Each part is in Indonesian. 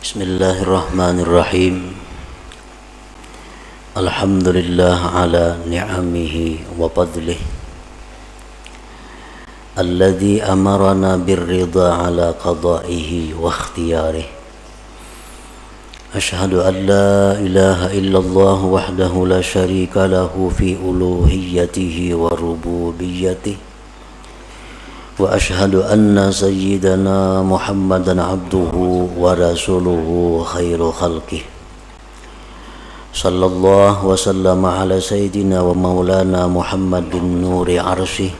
Bismillahirrahmanirrahim. Alhamdulillah ala ni'amihi wa fadlih alladhi amarana birridha ala qada'ihi wa ikhtiyarih. Ashhadu an la ilaha illallah wahdahu la syarika lahu fi uluhiyyatihi wa rububiyyatihi. Wa ashhadu anna sayyidana Muhammadan abduhu wa rasuluhu khairu khalqih. Sallallahu wa sallama ala sayyidina wa maulana Muhammadin nuri arsyih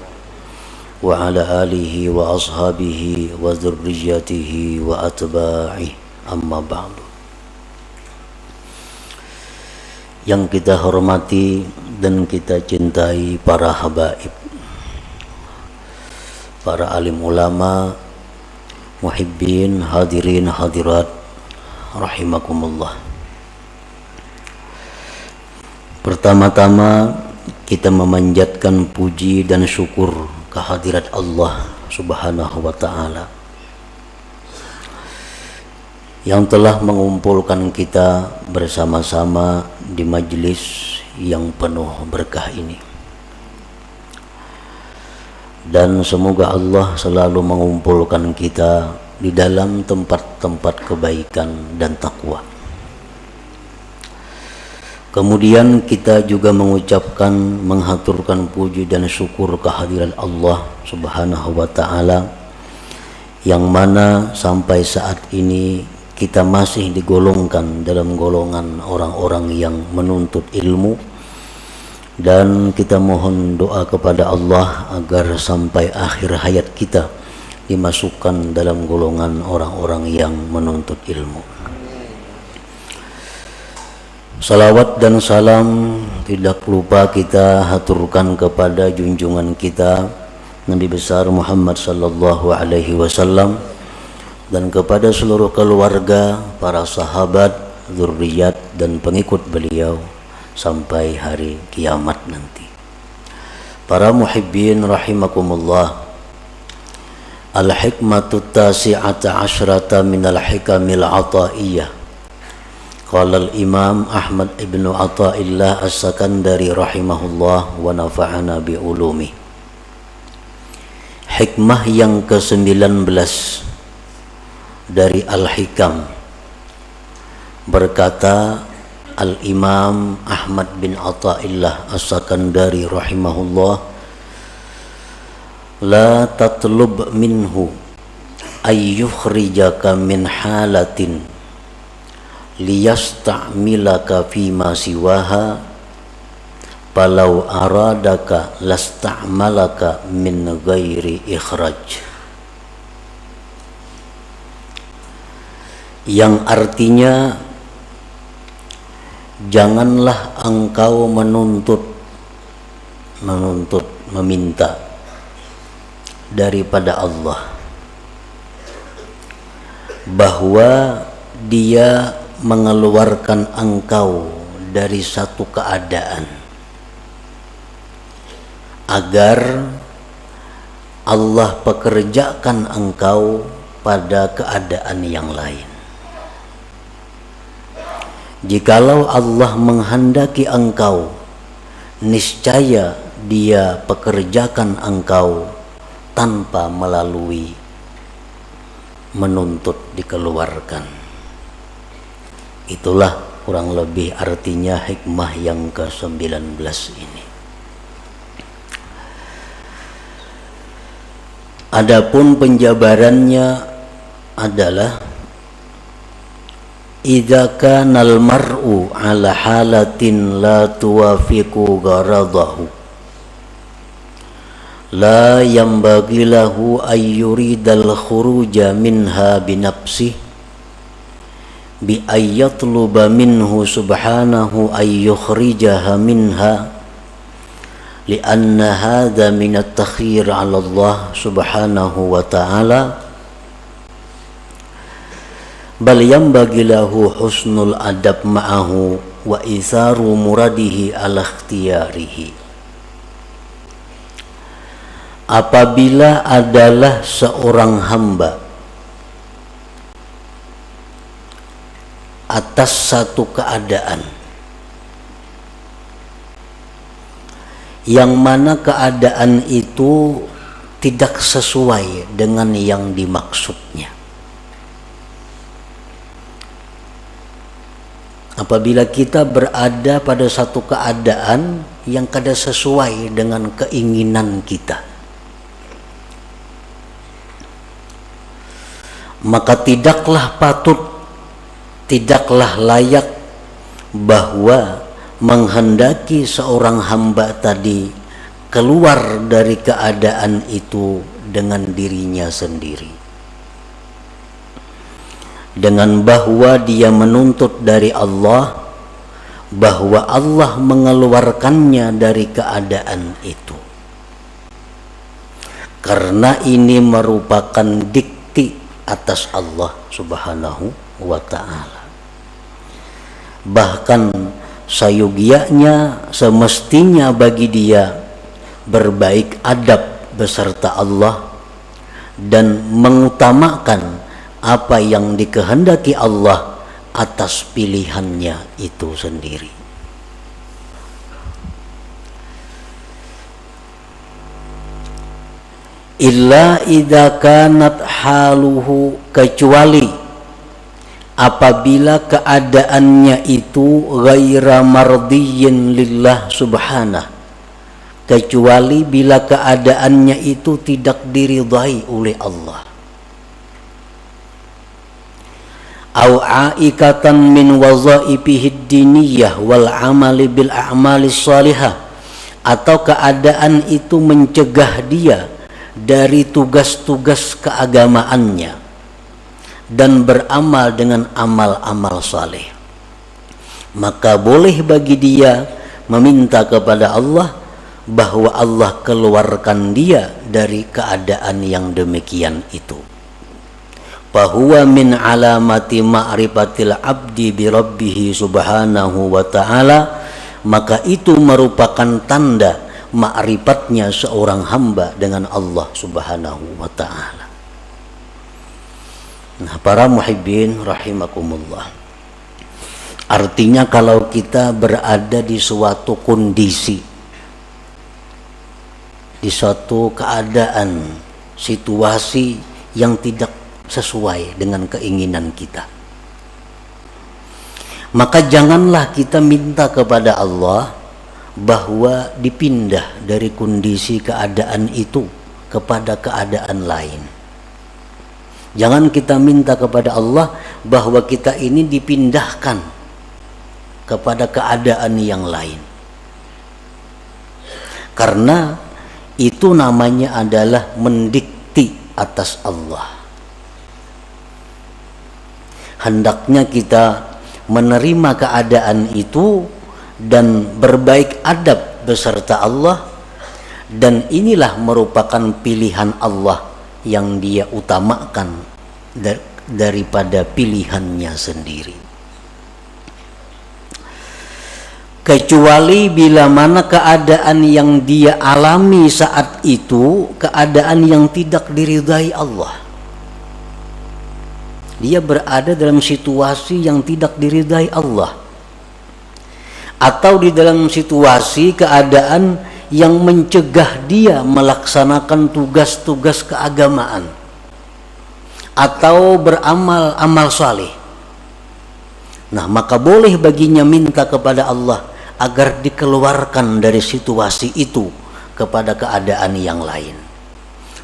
wa ala alihi wa ashabihi wa dzurriyyatihi wa atba'ih, amma ba'du. Yang kita hormati dan kita cintai para habaib, para alim ulama, muhibbin, hadirin, hadirat, rahimakumullah. Pertama-tama kita memanjatkan puji dan syukur kehadirat Allah Subhanahu wa ta'ala yang telah mengumpulkan kita bersama-sama di majlis yang penuh berkah ini. Dan semoga Allah selalu mengumpulkan kita di dalam tempat-tempat kebaikan dan takwa. Kemudian kita juga mengucapkan, menghaturkan puji dan syukur kehadiran Allah Subhanahu wa ta'ala yang mana sampai saat ini kita masih digolongkan dalam golongan orang-orang yang menuntut ilmu. Dan kita mohon doa kepada Allah agar sampai akhir hayat kita dimasukkan dalam golongan orang-orang yang menuntut ilmu. Salawat dan salam tidak lupa kita haturkan kepada junjungan kita Nabi besar Muhammad sallallahu alaihi wasallam dan kepada seluruh keluarga, para sahabat, zurriyat dan pengikut beliau sampai hari kiamat nanti. Para muhibbin rahimakumullah, al-hikmatu tasi'ata asyrata minal hikamil ataiyah. Qala al-imam Ahmad ibn Athaillah as-Sakandari rahimahullah wa nafa'ana bi ulumi. Hikmah yang ke-19 dari al-hikam, berkata Al-Imam Ahmad bin Athaillah As-Sakandari rahimahullah, la tatlub minhu ayyukhrijaka min halatin liyasta'milaka fima siwaha palau aradaka lasta'malaka min ghairi ikhraj. Yang artinya, janganlah engkau meminta daripada Allah bahwa Dia mengeluarkan engkau dari satu keadaan agar Allah pekerjakan engkau pada keadaan yang lain. Jikalau Allah menghendaki engkau, niscaya Dia pekerjakan engkau tanpa melalui menuntut dikeluarkan. Itulah kurang lebih artinya hikmah yang ke-19 ini. Adapun penjabarannya adalah idza kana al-mar'u ala halatin la tuwafiqu gharadahu la yanbaghi lahu ay yuridal khuruja minha binafsihi bi ayyatluba minhu subhanahu ay yukhrijaha minha li'anna hadha min at-takhir 'ala Allah subhanahu wa ta'ala bal yanbaghi lahu husnul adab ma'ahu wa isaru muradihi ala ikhtiyarihi. Apabila adalah seorang hamba atas satu keadaan yang mana keadaan itu tidak sesuai dengan yang dimaksudnya. Apabila kita berada pada satu keadaan yang kada sesuai dengan keinginan kita, maka tidaklah patut, tidaklah layak bahwa menghendaki seorang hamba tadi keluar dari keadaan itu dengan dirinya sendiri, dengan bahwa dia menuntut dari Allah bahwa Allah mengeluarkannya dari keadaan itu, karena ini merupakan dikti atas Allah Subhanahu wa ta'ala. Bahkan sayogianya semestinya bagi dia berbaik adab beserta Allah dan mengutamakan apa yang dikehendaki Allah atas pilihannya itu sendiri. Illa idza kanat haluhu, kecuali apabila keadaannya itu ghaira mardiyyin lillah subhanah, kecuali bila keadaannya itu tidak diridhai oleh Allah. Au aikatan min wazaifihi diniyah wal amali bil a'malis salihah, atau keadaan itu mencegah dia dari tugas-tugas keagamaannya dan beramal dengan amal-amal saleh, maka boleh bagi dia meminta kepada Allah bahwa Allah keluarkan dia dari keadaan yang demikian itu. Fahuwa min alamati ma'rifatil abdi bi rabbih subhanahu wa ta'ala, maka itu merupakan tanda ma'rifatnya seorang hamba dengan Allah subhanahu wa ta'ala. Nah, para muhibbin rahimakumullah, artinya kalau kita berada di suatu kondisi, di suatu keadaan, situasi yang tidak sesuai dengan keinginan kita, maka janganlah kita minta kepada Allah bahwa dipindah dari kondisi keadaan itu kepada keadaan lain. Jangan kita minta kepada Allah bahwa kita ini dipindahkan kepada keadaan yang lain, karena itu namanya adalah mendikti atas Allah. Hendaknya kita menerima keadaan itu dan berbaik adab beserta Allah, dan inilah merupakan pilihan Allah yang dia utamakan daripada pilihannya sendiri. Kecuali bila mana keadaan yang dia alami saat itu keadaan yang tidak diridhai Allah, dia berada dalam situasi yang tidak diridhai Allah, atau di dalam situasi keadaan yang mencegah dia melaksanakan tugas-tugas keagamaan atau beramal amal saleh. Nah, maka boleh baginya minta kepada Allah agar dikeluarkan dari situasi itu kepada keadaan yang lain.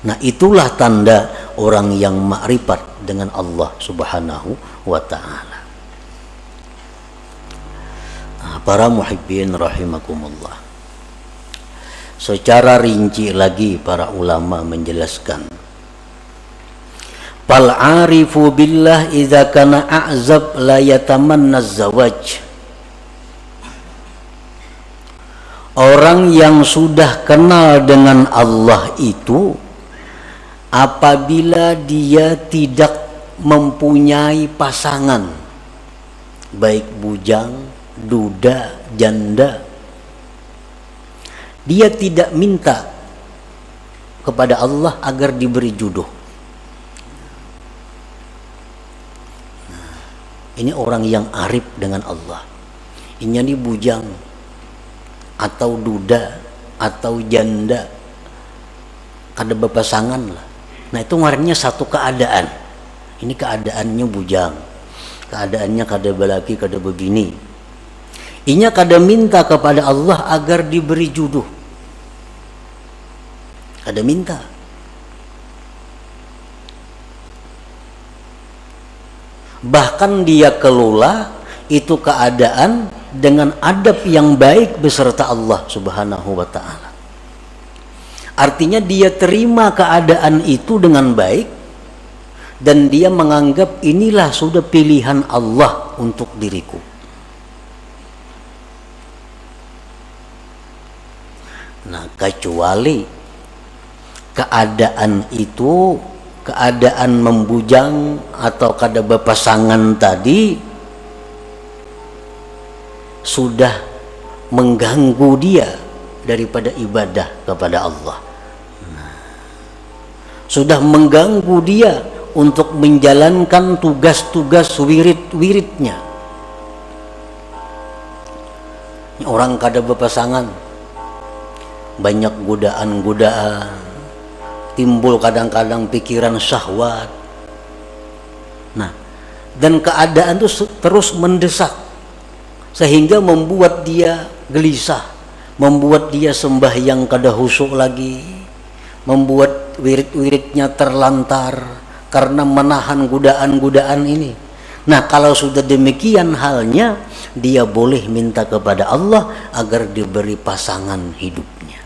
Nah, itulah tanda orang yang makrifat dengan Allah subhanahu wa ta'ala. Nah, para muhibbin rahimakumullah, secara rinci lagi para ulama menjelaskan, fal arifu billah idza kana a'zab la yatamanna zawaj. Orang yang sudah kenal dengan Allah itu, apabila dia tidak mempunyai pasangan, baik bujang, duda, janda, dia tidak minta kepada Allah agar diberi jodoh. Ini orang yang arif dengan Allah. Inya ini bujang atau duda atau janda, kada berpasangan lah. Nah itu ngarannya satu keadaan. Ini keadaannya bujang, keadaannya kada balaki, kada begini. Inya kada minta kepada Allah agar diberi jodoh, kada minta. Bahkan dia kelola itu keadaan dengan adab yang baik beserta Allah Subhanahu wa ta'ala. Artinya dia terima keadaan itu dengan baik dan dia menganggap inilah sudah pilihan Allah untuk diriku. Nah, kecuali keadaan itu, keadaan membujang atau kada berpasangan tadi sudah mengganggu dia daripada ibadah kepada Allah. Sudah mengganggu dia untuk menjalankan tugas-tugas wirid-wiridnya. Orang kada berpasangan, banyak godaan-godaan, timbul kadang-kadang pikiran syahwat. Nah, dan keadaan itu terus mendesak sehingga membuat dia gelisah, membuat dia sembahyang kada khusyuk lagi, membuat wirid-wiridnya terlantar karena menahan godaan-godaan ini. Nah, kalau sudah demikian halnya, dia boleh minta kepada Allah agar diberi pasangan hidupnya.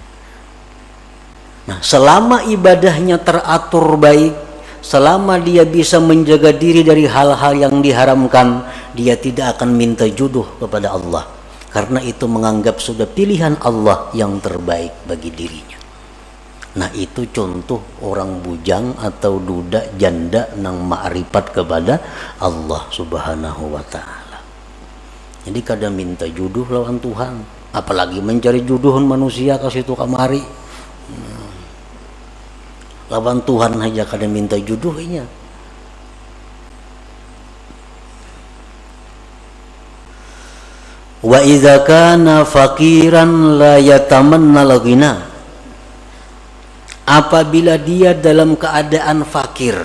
Nah, selama ibadahnya teratur baik, selama dia bisa menjaga diri dari hal-hal yang diharamkan, dia tidak akan minta jodoh kepada Allah, karena itu menganggap sudah pilihan Allah yang terbaik bagi dirinya. Nah, itu contoh orang bujang atau duda janda nang ma'rifat kepada Allah Subhanahu wa ta'ala. Jadi kada minta jodoh lawan Tuhan, apalagi mencari jodohan manusia ke situ kamari. Lawan Tuhan aja kada minta jodohnya. Wa idza kana faqiran la yatamanna al-ghina. Apabila dia dalam keadaan fakir.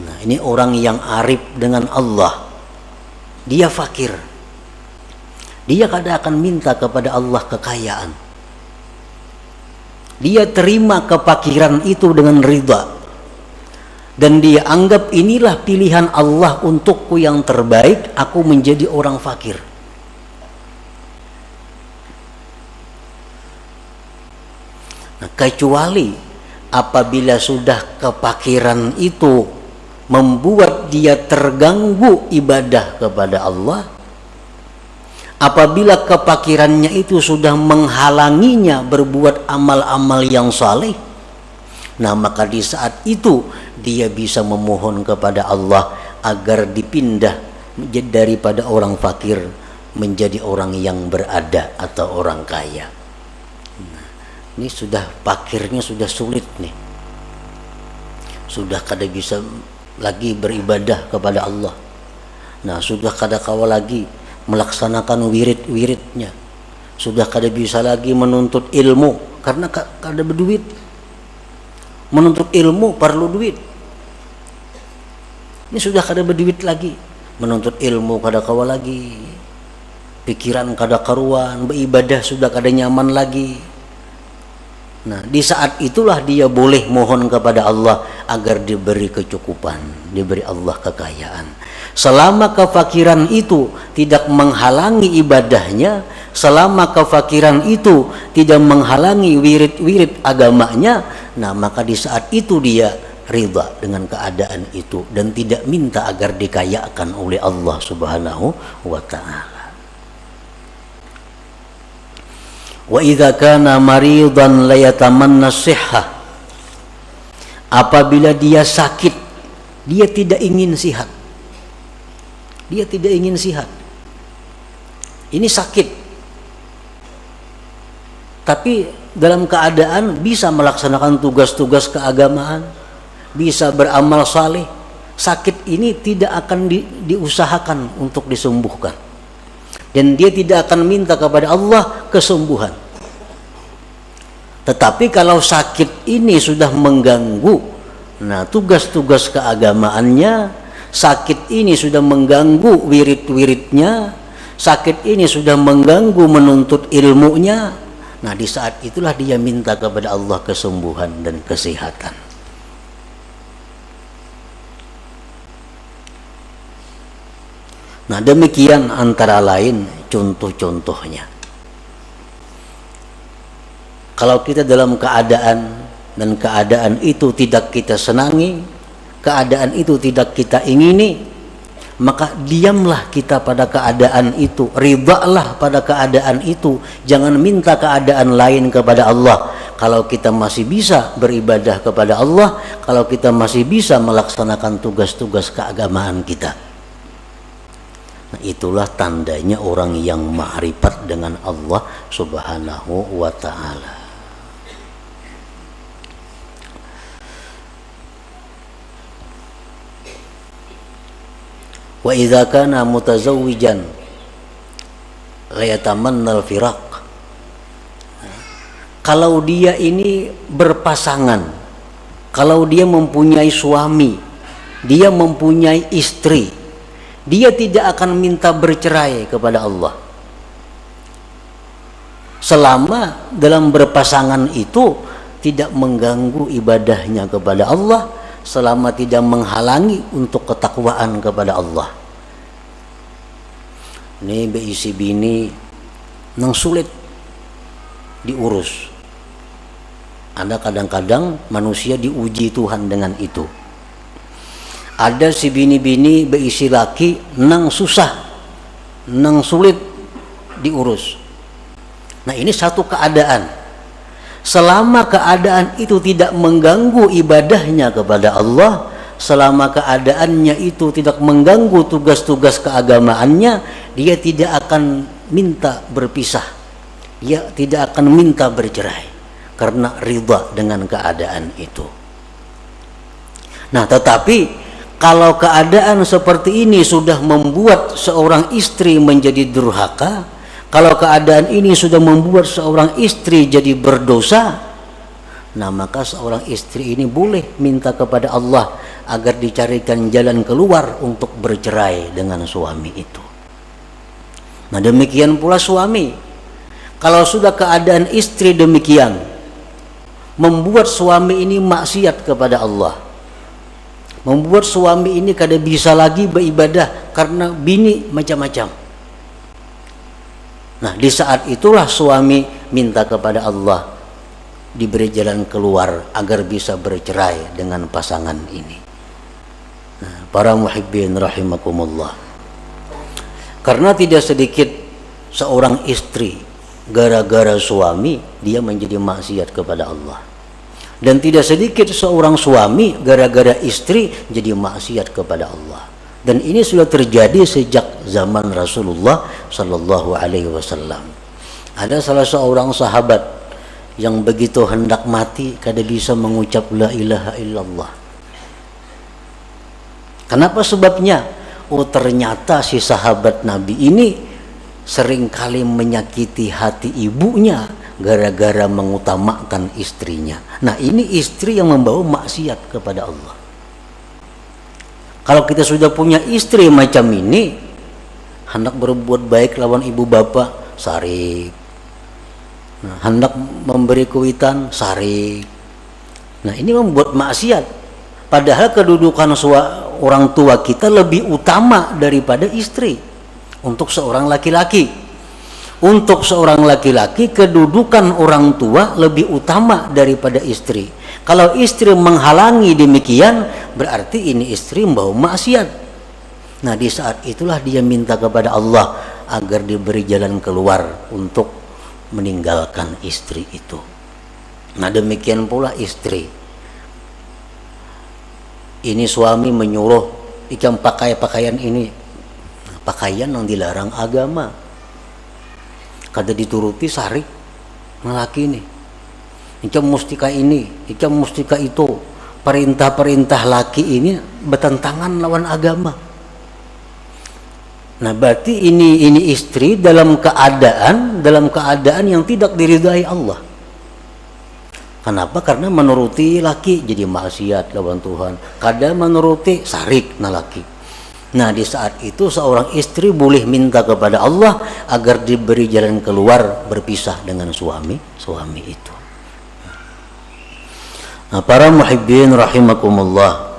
Nah, ini orang yang arif dengan Allah. Dia fakir. Dia kada akan minta kepada Allah kekayaan. Dia terima kefakiran itu dengan ridha. Dan dia anggap inilah pilihan Allah untukku yang terbaik, aku menjadi orang fakir. Nah, kecuali apabila sudah kefakiran itu membuat dia terganggu ibadah kepada Allah, apabila kefakirannya itu sudah menghalanginya berbuat amal-amal yang saleh, nah maka di saat itu dia bisa memohon kepada Allah agar dipindah daripada orang fakir menjadi orang yang berada atau orang kaya. Ini sudah fakirnya sudah sulit nih, sudah kada bisa lagi beribadah kepada Allah. Nah, sudah kada kawa lagi melaksanakan wirid-wiridnya, sudah kada bisa lagi menuntut ilmu karena kada berduit. Menuntut ilmu perlu duit. Ini sudah kada berduit lagi, menuntut ilmu kada kawa lagi, pikiran kada karuan, beribadah sudah kada nyaman lagi. Nah, di saat itulah dia boleh mohon kepada Allah agar diberi kecukupan, diberi Allah kekayaan. Selama kefakiran itu tidak menghalangi ibadahnya, selama kefakiran itu tidak menghalangi wirid-wirid agamanya, nah maka di saat itu dia ridha dengan keadaan itu dan tidak minta agar dikayakan oleh Allah Subhanahu wa ta'ala. Wa idza kana maridan la yatamanna sihhah. Apabila dia sakit, dia tidak ingin sihat. Dia tidak ingin sihat. Ini sakit. Tapi dalam keadaan bisa melaksanakan tugas-tugas keagamaan, bisa beramal saleh, sakit ini tidak akan diusahakan untuk disembuhkan, dan dia tidak akan minta kepada Allah kesembuhan. Tetapi kalau sakit ini sudah mengganggu, nah tugas-tugas keagamaannya, sakit ini sudah mengganggu wirid-wiridnya, sakit ini sudah mengganggu menuntut ilmunya, nah di saat itulah dia minta kepada Allah kesembuhan dan kesehatan. Nah demikian antara lain contoh-contohnya. Kalau kita dalam keadaan dan keadaan itu tidak kita senangi, keadaan itu tidak kita ingini, maka diamlah kita pada keadaan itu, ridhalah pada keadaan itu, jangan minta keadaan lain kepada Allah. Kalau kita masih bisa beribadah kepada Allah, kalau kita masih bisa melaksanakan tugas-tugas keagamaan kita, nah, itulah tandanya orang yang ma'rifat dengan Allah Subhanahu wa ta'ala. Wa idza kana mutazawwijan la yatamanna al-firaq. Kalau dia ini berpasangan, kalau dia mempunyai suami, dia mempunyai istri, dia tidak akan minta bercerai kepada Allah selama dalam berpasangan itu tidak mengganggu ibadahnya kepada Allah, selama tidak menghalangi untuk ketakwaan kepada Allah. Ini beisi bini nang sulit diurus. Ada kadang-kadang manusia diuji Tuhan dengan itu. Ada si bini-bini beisi laki nang susah, nang sulit diurus. Nah ini satu keadaan. Selama keadaan itu tidak mengganggu ibadahnya kepada Allah, selama keadaannya itu tidak mengganggu tugas-tugas keagamaannya, dia tidak akan minta berpisah, dia tidak akan minta bercerai karena ridha dengan keadaan itu. Nah tetapi kalau keadaan seperti ini sudah membuat seorang istri menjadi durhaka, kalau keadaan ini sudah membuat seorang istri jadi berdosa, nah maka seorang istri ini boleh minta kepada Allah agar dicarikan jalan keluar untuk bercerai dengan suami itu. Nah demikian pula suami, kalau sudah keadaan istri demikian membuat suami ini maksiat kepada Allah, membuat suami ini kada bisa lagi beribadah karena bini macam-macam. Nah di saat itulah suami minta kepada Allah diberi jalan keluar agar bisa bercerai dengan pasangan ini. Nah, para muhibbin rahimakumullah, karena tidak sedikit seorang istri gara-gara suami dia menjadi maksiat kepada Allah, dan tidak sedikit seorang suami gara-gara istri jadi maksiat kepada Allah. Dan ini sudah terjadi sejak zaman Rasulullah Sallallahu Alaihi Wasallam. Ada salah seorang sahabat yang begitu hendak mati kada bisa mengucap la ilaha illallah. Kenapa sebabnya? Oh ternyata si sahabat Nabi ini seringkali menyakiti hati ibunya gara-gara mengutamakan istrinya. Nah ini istri yang membawa maksiat kepada Allah. Kalau kita sudah punya istri macam ini, hendak berbuat baik lawan ibu bapak, sarik. Nah, hendak memberi kuitan, sarik. Nah ini membuat maksiat. Padahal kedudukan orang tua kita lebih utama daripada istri. Untuk seorang laki-laki, untuk seorang laki-laki kedudukan orang tua lebih utama daripada istri. Kalau istri menghalangi demikian, berarti ini istri membawa maksiat. Nah di saat itulah dia minta kepada Allah agar diberi jalan keluar untuk meninggalkan istri itu. Nah demikian pula istri. Ini suami menyuruh ikam pakai pakaian ini, pakaian yang dilarang agama, kada dituruti sarik laki ini. Ikam mustika ini, ikam mustika itu, perintah-perintah laki ini bertentangan lawan agama. Nah, berarti ini istri dalam keadaan yang tidak diridai Allah. Kenapa? Karena menuruti laki jadi maksiat lawan Tuhan. Kadang menuruti sarik na laki. Nah, di saat itu seorang istri boleh minta kepada Allah agar diberi jalan keluar berpisah dengan suami itu. Nah, para muhibbin rahimakumullah.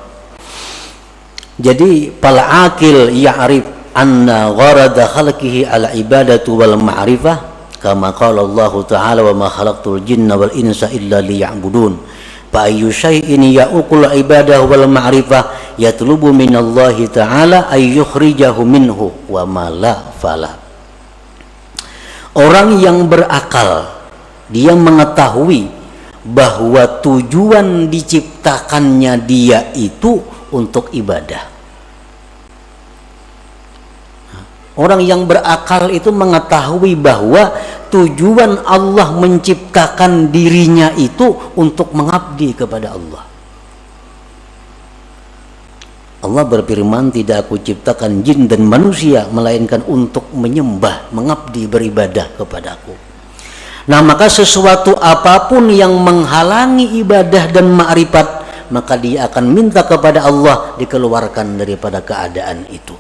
Jadi fal aqil ya'rif anna gharada khalqihi ala ibadatu wal ma'rifah kama qala Allah ta'ala wa ma khalaqtul jinna wal insa illa liya'budun. Fa ayyu syai'in ya'uqul ibadah wal ma'rifah yatlubu minallahi ta'ala ay yukhrijahu minhu wa ma la fala. Orang yang berakal dia mengetahui bahwa tujuan diciptakannya dia itu untuk ibadah. Orang yang berakal itu mengetahui bahwa tujuan Allah menciptakan dirinya itu untuk mengabdi kepada Allah. Allah berfirman, tidak aku ciptakan jin dan manusia melainkan untuk menyembah, mengabdi, beribadah kepadaku. Nah, maka sesuatu apapun yang menghalangi ibadah dan ma'rifat, maka dia akan minta kepada Allah dikeluarkan daripada keadaan itu.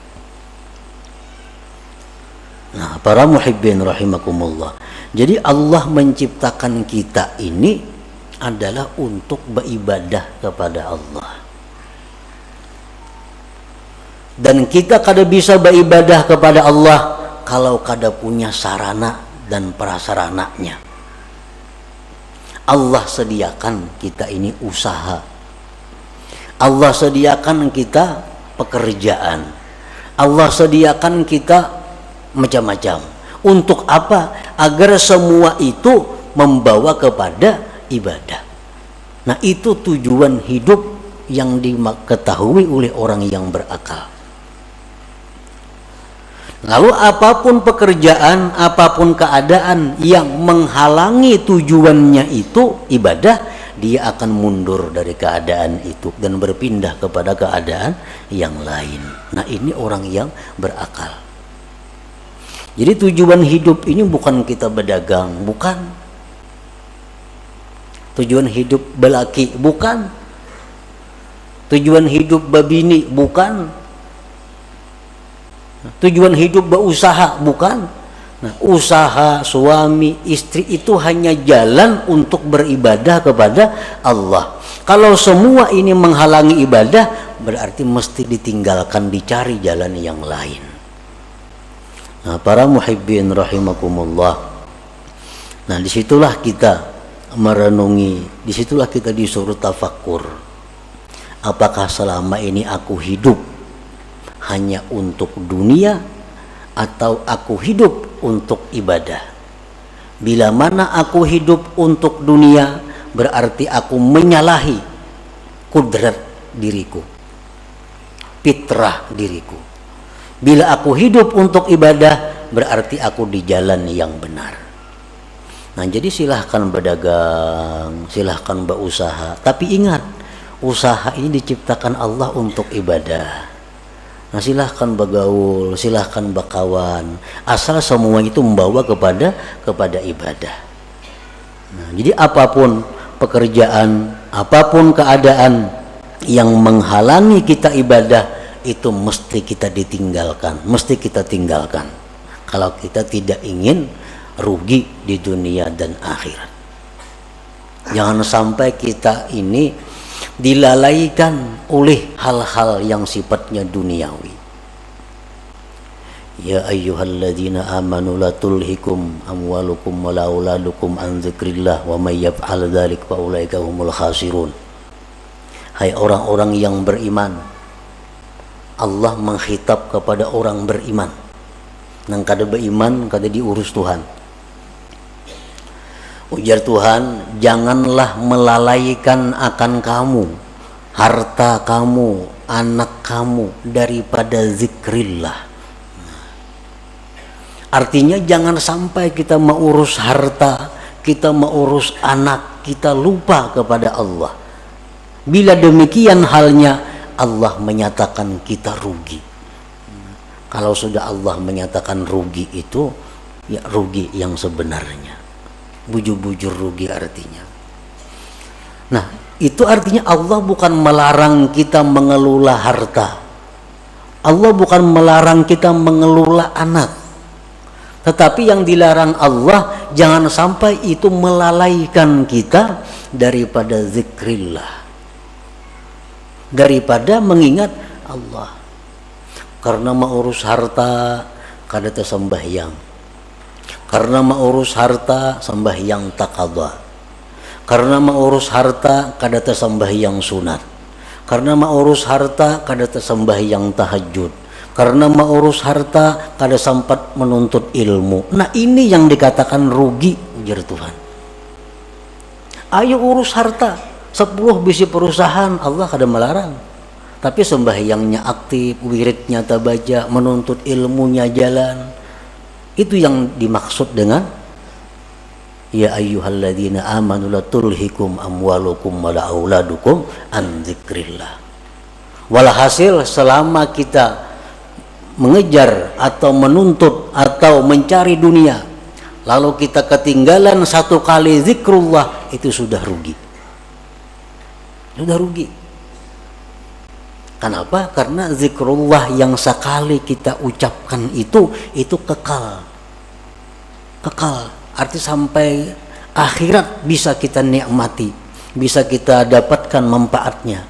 Nah, para muhibbin rahimakumullah. Jadi Allah menciptakan kita ini adalah untuk beribadah kepada Allah. Dan kita kada bisa beribadah kepada Allah kalau kada punya sarana dan prasarananya. Allah sediakan kita ini usaha. Allah sediakan kita pekerjaan. Allah sediakan kita macam-macam. Untuk apa? Agar semua itu membawa kepada ibadah. Nah, itu tujuan hidup yang diketahui oleh orang yang berakal. Lalu apapun pekerjaan, apapun keadaan yang menghalangi tujuannya itu ibadah, dia akan mundur dari keadaan itu dan berpindah kepada keadaan yang lain. Nah, ini orang yang berakal. Jadi tujuan hidup ini bukan kita berdagang, bukan. Tujuan hidup belaki, bukan. Tujuan hidup babini, bukan. Tujuan hidup berusaha, bukan. Nah, usaha suami istri itu hanya jalan untuk beribadah kepada Allah. Kalau semua ini menghalangi ibadah, berarti mesti ditinggalkan, dicari jalan yang lain. Nah, para muhibbin rahimakumullah. Nah, disitulah kita merenungi, disitulah kita disuruh tafakkur. Apakah selama ini aku hidup hanya untuk dunia atau aku hidup untuk ibadah? Bila mana aku hidup untuk dunia, berarti aku menyalahi kudrat diriku, fitrah diriku. Bila aku hidup untuk ibadah, berarti aku di jalan yang benar. Nah, jadi silahkan berdagang, silahkan berusaha, tapi ingat, usaha ini diciptakan Allah untuk ibadah. Nah, silahkan bergaul, silahkan berkawan, asal semua itu membawa kepada ibadah. Nah, jadi apapun pekerjaan, apapun keadaan yang menghalangi kita ibadah, itu mesti kita ditinggalkan, mesti kita tinggalkan kalau kita tidak ingin rugi di dunia dan akhirat. Jangan sampai kita ini dilalaikan oleh hal-hal yang sifatnya duniawi. Ya ayyuhalladzina amanu la tulhikum amwalukum wala auladukum an dzikrillah wa may yaf'al dzalik fa ulaika humul khasirun. Hai orang-orang yang beriman, Allah menghitab kepada orang beriman. Nang kada beriman kada diurus Tuhan. Ujar Tuhan, janganlah melalaikan akan kamu, harta kamu, anak kamu daripada zikrillah. Artinya jangan sampai kita mengurus harta, kita mengurus anak, kita lupa kepada Allah. Bila demikian halnya, Allah menyatakan kita rugi. Kalau sudah Allah menyatakan rugi itu, ya rugi yang sebenarnya. Bujur-bujur rugi artinya. Nah, itu artinya Allah bukan melarang kita mengelola harta. Allah bukan melarang kita mengelola anak. Tetapi yang dilarang Allah, jangan sampai itu melalaikan kita daripada zikrillah, daripada mengingat Allah. Karena mau urus harta kada tersembahyang, karena mau urus harta sembahyang taqadha, karena mau urus harta kada tersembahyang sunat, karena mau urus harta kada tersembahyang tahajud, karena mau urus harta kada sempat menuntut ilmu. Nah, ini yang dikatakan rugi, ujar Tuhan. Ayo urus harta, 10 bisi perusahaan, Allah kada melarang. Tapi sembahyangnya aktif, wiridnya tabaja, menuntut ilmunya jalan. Itu yang dimaksud dengan ya ayyuhalladzina amanu la tulhikum amwalukum wala auladukum an dzikrillah. Walhasil selama kita mengejar atau menuntut atau mencari dunia, lalu kita ketinggalan satu kali zikrullah, itu sudah rugi. Sudah rugi. Kenapa? Karena zikrullah yang sekali kita ucapkan itu kekal. Kekal, arti sampai akhirat bisa kita nikmati, bisa kita dapatkan manfaatnya.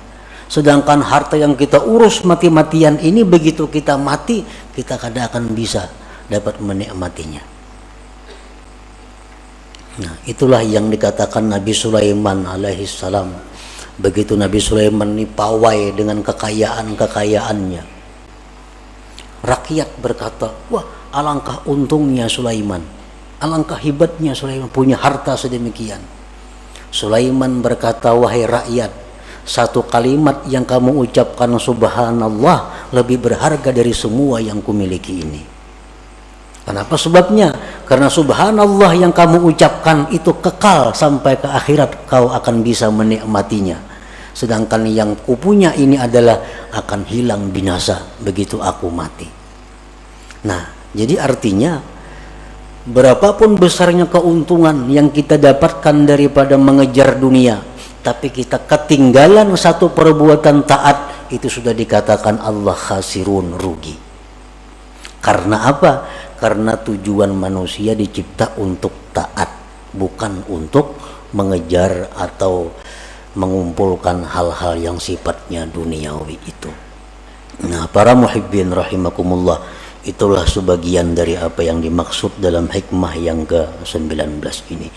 Sedangkan harta yang kita urus mati-matian ini, begitu kita mati, kita kada akan bisa dapat menikmatinya. Nah, itulah yang dikatakan Nabi Sulaiman alaihissalam. Begitu Nabi Sulaiman ini pawai dengan kekayaan-kekayaannya, rakyat berkata, wah alangkah untungnya Sulaiman, alangkah hebatnya Sulaiman punya harta sedemikian. Sulaiman berkata, wahai rakyat, satu kalimat yang kamu ucapkan subhanallah lebih berharga dari semua yang kumiliki ini. Kenapa sebabnya? Karena subhanallah yang kamu ucapkan itu kekal sampai ke akhirat, kau akan bisa menikmatinya. Sedangkan yang kupunya ini adalah akan hilang binasa begitu aku mati. Nah, jadi artinya berapapun besarnya keuntungan yang kita dapatkan daripada mengejar dunia, tapi kita ketinggalan satu perbuatan taat, itu sudah dikatakan Allah khasirun, rugi. Karena apa? Karena tujuan manusia dicipta untuk taat, bukan untuk mengejar atau mengumpulkan hal-hal yang sifatnya duniawi itu. Nah, para muhibbin rahimakumullah, itulah sebagian dari apa yang dimaksud dalam hikmah yang ke-19 ini.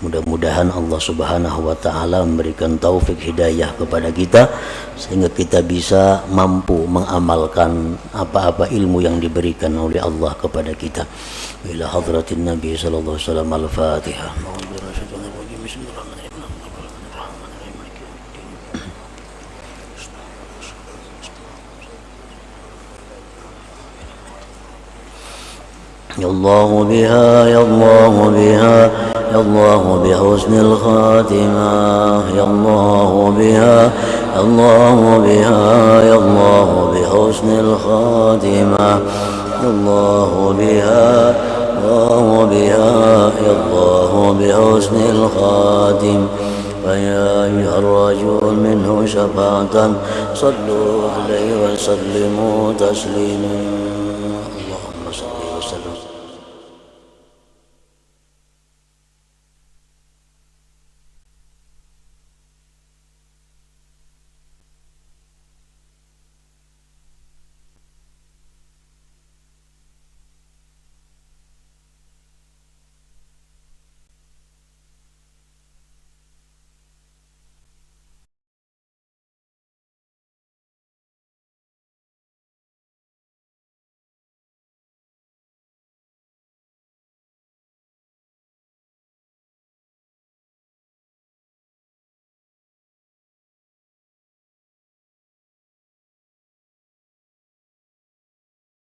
Mudah-mudahan Allah Subhanahu wa taala memberikan taufik hidayah kepada kita sehingga kita bisa mampu mengamalkan apa-apa ilmu yang diberikan oleh Allah kepada kita. Ila hadratin Nabi sallallahu alaihi wasallam, al-Fatihah. Ya Allah biha, ya Allah biha, ya Allah bihusnil khatimah, ya Allah biha, ya Allah biha, ya Allah bihusnil khatimah, ya Allah biha, ya Allah biha, ya Allah bihusnil khatim. فيا أيها الرجل منه شفاعة صلوا عليه وسلموا تسليما. اللهم صل وسلم